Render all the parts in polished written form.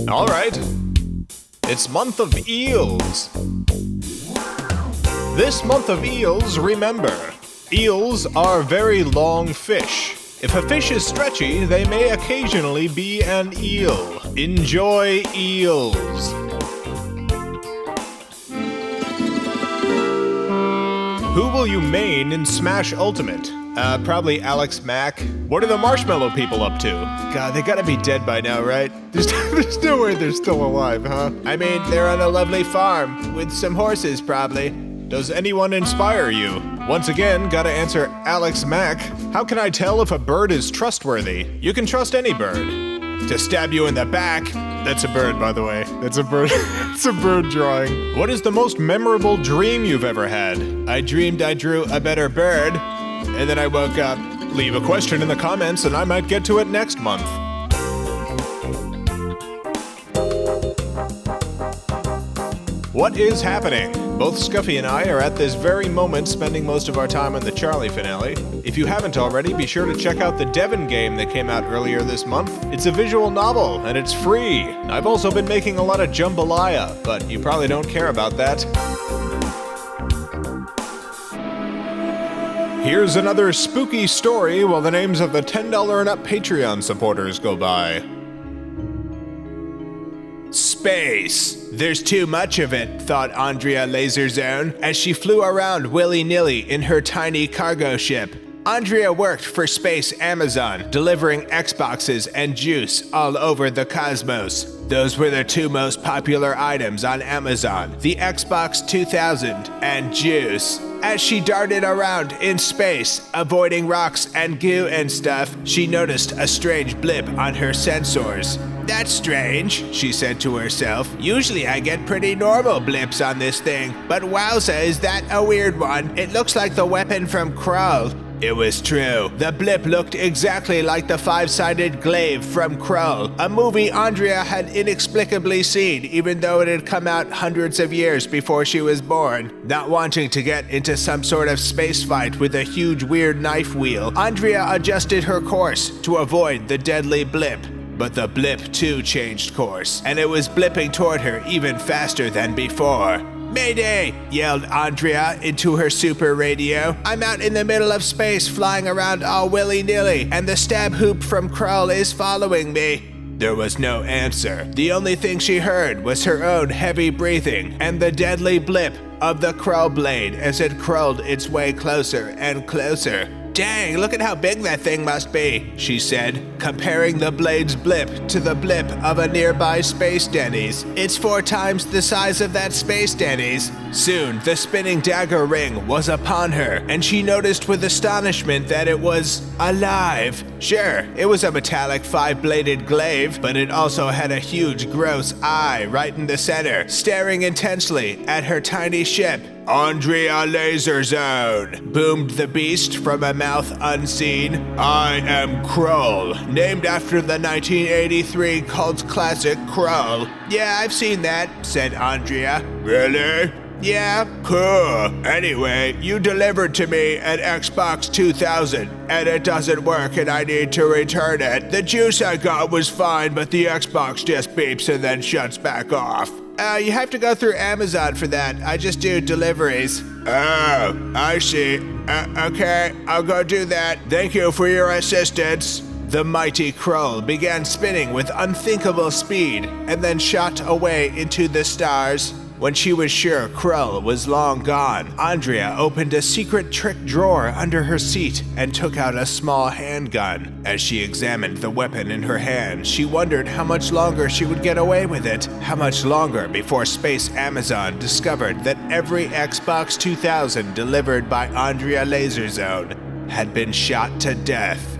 Alright. It's month of eels. This month of eels, remember, eels are very long fish. If a fish is stretchy, they may occasionally be an eel. Enjoy eels. Who will you main in Smash Ultimate? Probably Alex Mack. What are the Marshmallow people up to? God, they gotta be dead by now, right? There's no way they're still alive, huh? I mean, they're on a lovely farm, with some horses, probably. Does anyone inspire you? Once again, gotta answer Alex Mack. How can I tell if a bird is trustworthy? You can trust any bird. To stab you in the back. That's a bird, by the way. That's a bird. It's a bird drawing. What is the most memorable dream you've ever had? I dreamed I drew a better bird, and then I woke up. Leave a question in the comments and I might get to it next month. What is happening? Both Scuffy and I are at this very moment spending most of our time on the Charlie finale. If you haven't already, be sure to check out the Devon game that came out earlier this month. It's a visual novel, and it's free. I've also been making a lot of jambalaya, but you probably don't care about that. Here's another spooky story while the names of the $10 and up Patreon supporters go by. Space. There's too much of it, thought Andrea Laserzone as she flew around willy-nilly in her tiny cargo ship. Andrea worked for Space Amazon, delivering Xboxes and juice all over the cosmos. Those were the two most popular items on Amazon, the Xbox 2000 and juice. As she darted around in space, avoiding rocks and goo and stuff, she noticed a strange blip on her sensors. That's strange, she said to herself. Usually I get pretty normal blips on this thing, but wowza, is that a weird one? It looks like the weapon from Krull. It was true. The blip looked exactly like the five-sided glaive from Krull, a movie Andrea had inexplicably seen even though it had come out hundreds of years before she was born. Not wanting to get into some sort of space fight with a huge weird knife wheel, Andrea adjusted her course to avoid the deadly blip. But the blip too changed course, and it was blipping toward her even faster than before. "Mayday!" yelled Andrea into her super radio. "I'm out in the middle of space flying around all willy-nilly, and the stab hoop from Krull is following me." There was no answer. The only thing she heard was her own heavy breathing and the deadly blip of the Krull blade as it crawled its way closer and closer. "Dang, look at how big that thing must be," she said, comparing the blade's blip to the blip of a nearby Space Denny's. "It's 4 times the size of that Space Denny's." Soon, the spinning dagger ring was upon her, and she noticed with astonishment that it was alive. Sure, it was a metallic 5-bladed glaive, but it also had a huge, gross eye right in the center, staring intensely at her tiny ship. "Andrea Laserzone," boomed the beast from a mouth unseen. "I am Krull, named after the 1983 cult classic Krull." "Yeah, I've seen that," said Andrea. "Really?" "Yeah." "Cool. Anyway, you delivered to me an Xbox 2000, and it doesn't work and I need to return it. The juice I got was fine, but the Xbox just beeps and then shuts back off." You have to go through Amazon for that. I just do deliveries." "Oh, I see. Okay, I'll go do that. Thank you for your assistance." The mighty Krull began spinning with unthinkable speed and then shot away into the stars. When she was sure Krull was long gone, Andrea opened a secret trick drawer under her seat and took out a small handgun. As she examined the weapon in her hand, she wondered how much longer she would get away with it. How much longer before Space Amazon discovered that every Xbox 2000 delivered by Andrea Laserzone had been shot to death.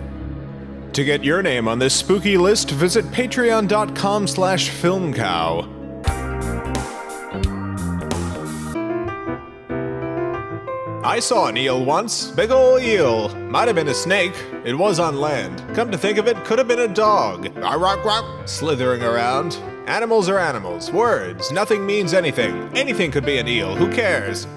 To get your name on this spooky list, visit patreon.com/FilmCow. I saw an eel once. Big ol' eel. Might have been a snake. It was on land. Come to think of it, could have been a dog. Slithering around. Animals are animals. Words. Nothing means anything. Anything could be an eel. Who cares?